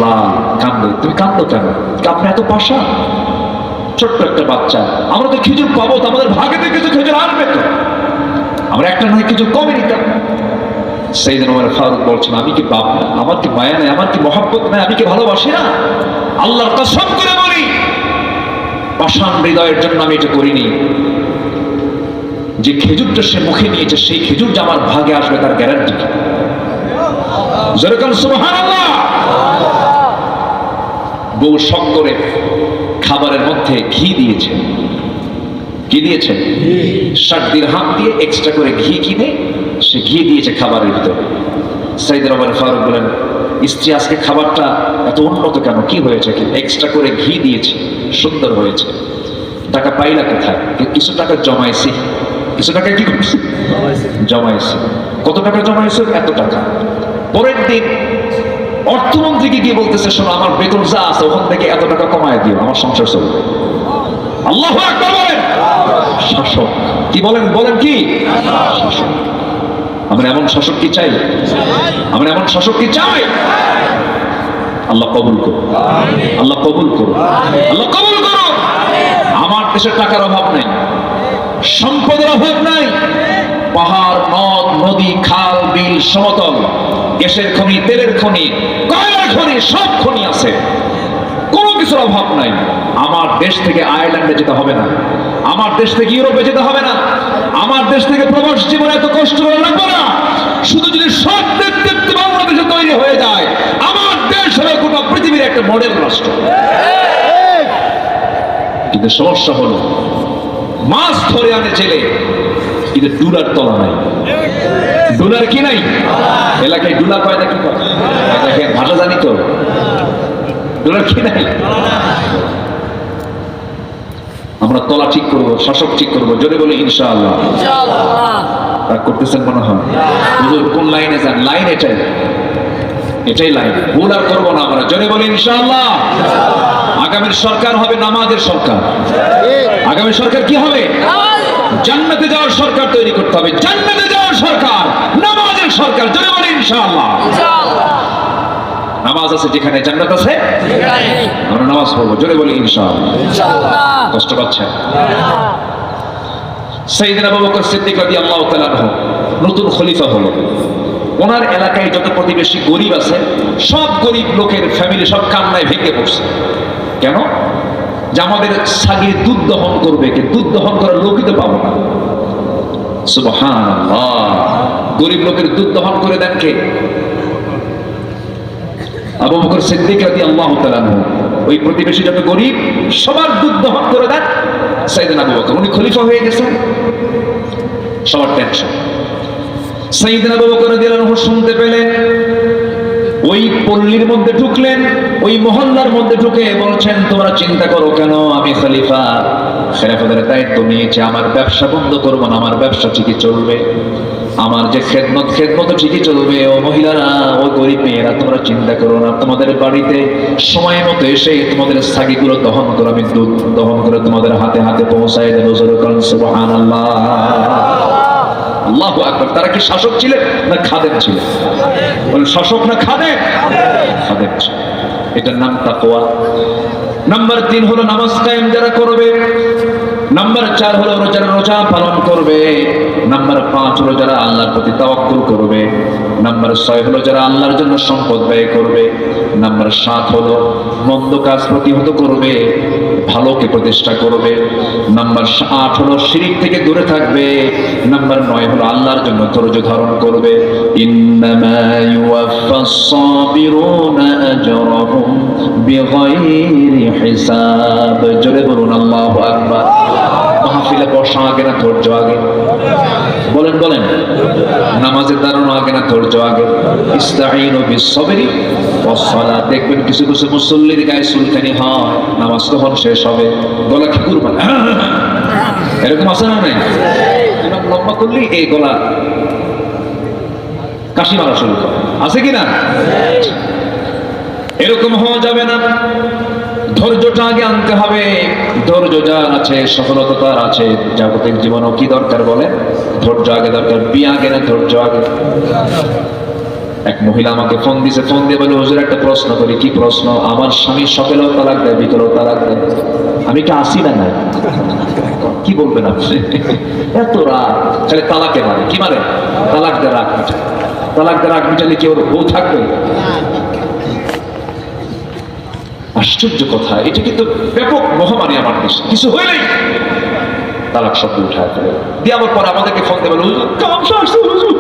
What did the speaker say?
লাল, কান্দে। তুমি কান্দো কেন? আপনি এত পাশা, ছোট্ট একটা বাচ্চা, আমরা তো খেজুর পাবো তো, আমাদের ভাগেতে কিছু খেজুর আসবে তো, আমরা একটা নয় কিছু কমে নিতাম। সাইয়েদনা ওমর ফারুক বলছেন, আমি কি বাপ না? আমার কি মায়া নাই? আমার কি মহব্বত নাই? আমি কি ভালোবাসি না? আল্লাহর কসম করে বলি, পাষাণ হৃদয়ের জন্য আমি এটা করিনি। যে খেজুরটা সে মুখে নিয়েছে, সেই খেজুর যে আমার ভাগে আসবে তার গ্যারান্টি কি? যেরকম সুবহানাল্লাহ। বউ শখ করে খাবারের মধ্যে ঘি দিয়েছে। কি দিয়েছে? 60 দিরহাম দিয়ে এক্সট্রা করে ঘি কিনে সে ঘি দিয়েছে খাবারের ভিতরে। সাইয়েদনা ওমর ফারুক বলেন, স্ত্রী আজকে খাবারটা এত উন্নত কেন? কি হয়েছে? কি এক্সট্রা করে ঘি দিয়েছে, সুন্দর হয়েছে। টাকা পাইলা কোথায়? কিছু টাকা জমাইছি। কিছু টাকা কি করছি? জমাইছি। কত টাকা জমাইছো? এত টাকা। পরের দিন অর্থমন্ত্রীকে গিয়ে বলতেছে, শোনো, আমার বেতন যা আছে ওখান থেকে এত টাকা কমায় দিও, আমার সংসার চলবে। আল্লাহু আকবার বলেন। শাসক কি বলেন? বলেন কি? শাসক। আমরা এমন শাসক কি চাই? আমরা এমন শাসক কি চাই? আল্লাহ কবুল করুন, আল্লাহ কবুল করুন, আল্লাহ কবুল করুন। আমার দেশে টাকার অভাব নেই, সম্পদের অভাব নাই। পাহাড়, নদ, নদী, খাল, বিল, সমতল, গ্যাসের খনি, তেলের খনি, কয়লার খনি, সব খনি আছে, কোনো কিছুর অভাব নাই। আমার দেশ থেকে আয়ারল্যান্ডে যেতে হবে না, আমার দেশ থেকে ইউরোপে যেতে হবে না, আমার দেশ থেকে প্রবাস জীবনে এত কষ্ট করে লাগবে না। শুধু যদি সব নেতৃত্ব বাংলাদেশে তৈরি হয়ে যায়, আমার দেশ হবে গোটা পৃথিবীর একটা মডেল রাষ্ট্র। কিন্তু সমস্যা হলো, মাছ ধরে আনে জেলে, কিন্তু ডুলার তলা নাই। ডুলার কি নাই? এলাকায় ডুলা কয় না কি কয়? দেখেন, ভাষা জানি তো। ডুলার কি নাই? আমরা তলা ঠিক করবো, শাসক ঠিক করবো, জোরে বলে ইনশাআল্লাহ। রাগ করতেছেন মনে হয়? হুজুর কোন লাইনে যান? লাইন এটাই, এটাই লাইন। ভুল আর করবো না আমরা, জোরে বলে ইনশাআল্লাহ। আগামীর সরকার হবে নামাজের সরকার। আগামী সরকার কি হবে? জান্নাতে যাওয়ার সরকার তৈরি করতে হবে। জান্নাতে যাওয়ার সরকার, নামাজের সরকার, জোরে বলে ইনশাআল্লাহ। নামাজ আছে যেখানে, জান্নাত আছে। আমরা নামাজ পড়বো, জোরে বলি ইনশাআল্লাহ। কষ্ট পাচ্ছেন? সাইয়েদনা আবু বকর সিদ্দিক রাদিয়াল্লাহু তাআলা আনহু নতুন খলিফা হলো। ওনার এলাকায় যত প্রতিবেশী গরিব আছে, সব গরিব লোকের ফ্যামিলি সব কান্নায় ভেঙে পড়ছে। কেন? যে আমাদের ছাগির দুধ দহন করবে, কে? দুধ দহন করার লোকই তো পাবো না। সুবহানাল্লাহ। গরিব লোকের দুধ দহন করে দেন কে? আবু বকর সিদ্দিক রাদিয়াল্লাহু তাআলা আনহু। ওই প্রতিবেশী যত গরিব সবার দুধ দহন করে দেন সাইয়েদনা আবু বকর। উনি খলিফা হয়ে গেছেন, সবার টেনশন। সাইয়েদনা আবু বকর রাদিয়াল্লাহু আনহু শুনতে পেলেন, ওই পল্লীর মধ্যে ঢুকলেন, ওই মহল্লার মধ্যে ঢুকে বলছেন, তোমরা চিন্তা করো কেন? আমি খলিফা, খেলাফতের দায়িত্ব নিয়েছি, আমার ব্যবসা বন্ধ করবো না, আমার ব্যবসা ঠিকই চলবে, আমার যে খেদমত ঠিকই চলবে। ও মহিলারা, ও গরিব মেয়েরা, তোমরা চিন্তা করো না, তোমাদের বাড়িতে সময় মতো এসে তোমাদের ছাগিগুলো দহন করে আমি দুধ দহন করে তোমাদের হাতে হাতে পৌঁছায় দেবো। সুবহানাল্লাহ, আল্লাহু আকবার। তারা কি শাসক ছিলেন না খাদেম ছিলেন? শাসক না খাদেম? খাদেম ছিলেন। এটার নাম তাকওয়া। নাম্বার 3 হলো নামাজ কায়েম যারা করবে। নাম্বার 4 হলো যারা রোজা পালন করবে। নাম্বার 5 হলো যারা আল্লাহর প্রতি তাওয়াক্কুল করবে। নাম্বার 6 হলো যারা আল্লাহর জন্য সম্পদ ব্যয় করবে। নাম্বার 7 হলো মন্দ কাজ প্রতিহত করবে, ভালোকে প্রতিষ্ঠা করবে। নাম্বার 8 হলো শিরক থেকে দূরে থাকবে। নাম্বার 9 হলো আল্লাহর জন্য ধৈর্য ধারণ করবে। ইন্নামা ইউওয়াফাস সাবিরুনা আজরাহুম বিগাইরি হিসাব। জোরে বলুন আল্লাহু আকবার। মাহফিলে বসা আগে না ধৈর্য আগে? বলেন বলেন। নামাজে দাঁড়ানো আগে না ধৈর্য আগে? ইস্তাঈনু বিস-সাবরি ওয়াস-সালাত। দেখবেন কিছু কিছু মুসল্লির গায়ে চুলকানি হয়, নামাজ কখন শেষ হবে? গলা কি করবেন? এরকম আছে না নাই? ইমাম লম্বা করলেই এই গলা কাশি মারা শুরু করে, আছে কিনা? এরকম হওয়া যাবে না। ধৈর্যটা আগে আনতে হবে। ধৈর্য যার আছে সফলতা তার আছে। জাগতিক জীবনেও কি দরকার বলে? ধৈর্য আগে দরকার। বিয়ে আগে না ধৈর্য আগে? এক মহিলা আমাকে ফোন দিয়েছে, ফোন দিয়ে বলে, হুজুর একটা প্রশ্ন করি। কি প্রশ্ন? আমার স্বামী সকালেও তালাক দেয়, বিকেলেও তালাক দেয়, আমি কি আসি না নাই? কি বলবেন আপনি? এত রাগ, তাহলে তালাকে মারে। কি মারে? তালাক দেয় রাগ মিটায়। তালাক দেয় রাগ মিটালে কি ওর বউ থাকবে? আশ্চর্য কথা, এটা কিন্তু ব্যাপক মহামারী আমার দেশে। কিছু হইলেই তালাক শব্দ উঠায় ফেলে দিয়ে আবার পরে আমাদেরকে ফোন দেবে, হুজুর কাম সারছে হুজুর।